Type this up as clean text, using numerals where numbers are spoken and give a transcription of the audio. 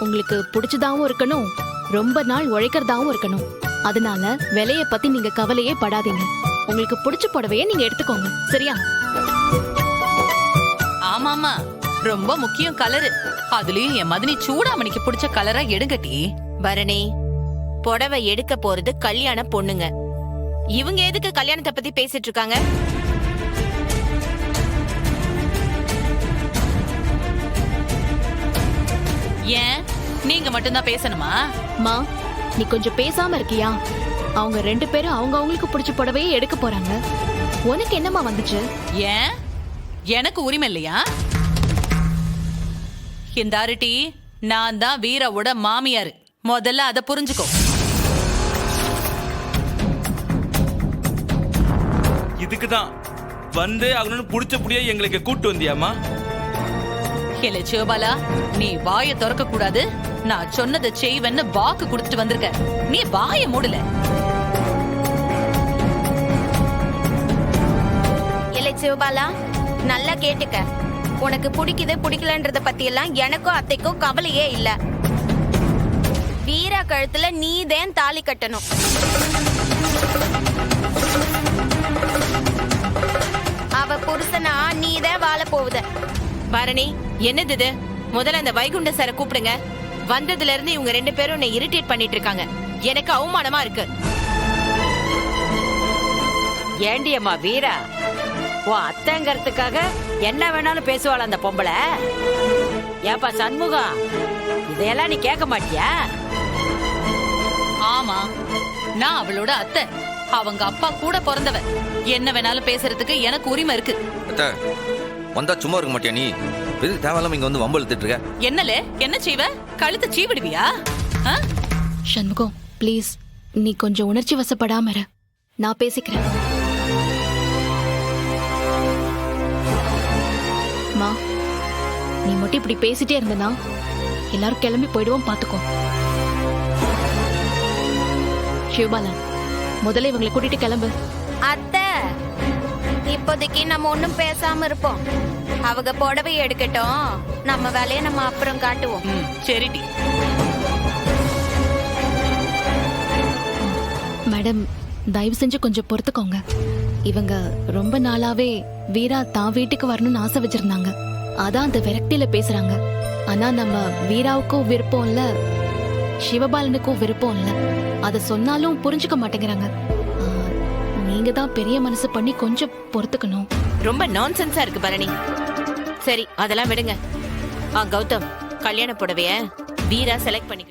உங்களுக்கு பிடிச்சதாவும் இருக்கணும், ரொம்ப நாள் உழைக்கிறதாவும் இருக்கணும். அதனால விலைய பத்தி நீங்க கவலையே படாதீங்க. உங்களுக்கு பிடிச்ச புடவையே நீங்க எடுத்துக்கோங்க, சரியா? ஆமாமா, ரொம்ப முக்கியம் கலரு. அதுலயும் என் மதனி சூடாமணிக்கு பிடிச்ச கலரா எடுங்கட்டி. பரணி, புடவை எடுக்க போறது கல்யாண பொண்ணுங்க. இவங்க எதுக்கு கல்யாணத்தை பத்தி பேசிட்டு இருக்காங்க? ஏன் நீங்க மட்டும்தான் பேசணுமா? மா, நீ கொஞ்சம் பேசாம இருக்கியா? அவங்க 2 பேரும் அவங்க அவங்களுக்கு பிடிச்ச புடவையே எடுக்க போறாங்க. உனக்கு என்னமா வந்துச்சு? ஏன் எனக்கு உரிமை இல்லையா? இந்த அரட்டி, நான் தான் வீராவோட மாமியாரு. முதல்ல அத புரிஞ்சுக்கோ. இதுக்குதான் வந்து அவனு புடிச்ச புடிய எங்களுக்கு கூட்டு வந்தியாமா? இல்ல சிவபாலா, நீ வாயை திறக்க கூடாது. நான் சொன்னதை செய்வேன்னு வாக்கு கொடுத்துட்டு வந்திருக்க. நீ வாயை மூடல. இல்லை சிவபாலா, நல்லா கேட்டுக்க. உனக்கு பிடிக்குது பிடிக்கலன்றத பத்தி எல்லாம் எனக்கும் அத்தைக்கும் கவலையே இல்ல. வீரா கழுத்துல நீதான் தாலி கட்டணும். அவ புருஷனா நீதான் வாழ போகுத. பரணி, என்னது இது? முதல்ல அந்த வைகுண்ட சாரை கூப்பிடுங்க. வந்ததுல இருந்து இவங்க 2 பேரும் என்னை இரிட்டேட் பண்ணிட்டு இருக்காங்க. எனக்கு அவமானமா இருக்கு. ஏண்டி அம்மா வீரா, உன் அத்தைங்கிறதுக்காக என்ன வேணாலும் பேசுவாள் அந்த பொம்பளை. ஏப்பா சண்முகம், இதையெல்லாம் நீ கேட்க மாட்டியா? ஆமா, நான் அவளோட அத்தை. அவங்க அப்பா கூட பிறந்தவ. என்ன வேணாலும் பேசுறதுக்கு எனக்கு உரிமை இருக்கு. வந்தா சும்மா இருக்க மாட்டியா நீ? எதுக்கு தேவையில்லாம இங்க வந்து வம்பு இழுத்துட்டு இருக்க? என்னலே, என்ன செய்வ? கழுத்தை சீவிடுவியா? சண்முகம், ப்ளீஸ், நீ கொஞ்சம் உணர்ச்சி வசப்படாம இரு. நான் பேசிக்கிறேன். மா, நீ மட்டும் இப்படி பேசிட்டே இருந்தனா எல்லாரும் கிளம்பி போயிடுவோம், பாத்துக்கோ. சிவபாலா, முதல்ல இவங்களை கூட்டிட்டு கிளம்பு. அத்தை, இப்போதைக்கு நம்ம ஒண்ணும் பேசாம இருப்போம். அவங்க புடவை எடுக்கட்டும், நம்ம வேலையை நம்ம அப்புறம் காட்டுவோம். சரிடி. மேடம், தயவு செஞ்சு கொஞ்சம் பொறுத்துக்கோங்க. இவங்க ரொம்ப நாளாவே வீரா தான் வீட்டுக்கு வரணும்னு ஆசை வச்சிருந்தாங்க. அதான் அந்த விரக்தியில பேசுறாங்க. ஆனா நம்ம வீராவுக்கும் விருப்பம் இல்ல, சிவபாலனுக்கும் விருப்பம் இல்ல. அத சொன்னாலும் புரிஞ்சுக்க மாட்டேங்கிறாங்க. நீங்க தான் பெரிய மனசு பண்ணி கொஞ்சம் பொறுத்துக்கணும். ரொம்ப நான்சென்ஸா இருக்கு பரணி. சரி, அதெல்லாம் விடுங்க. கௌதம், கல்யாண புடவைய வீரா செலக்ட் பண்ணிக்க.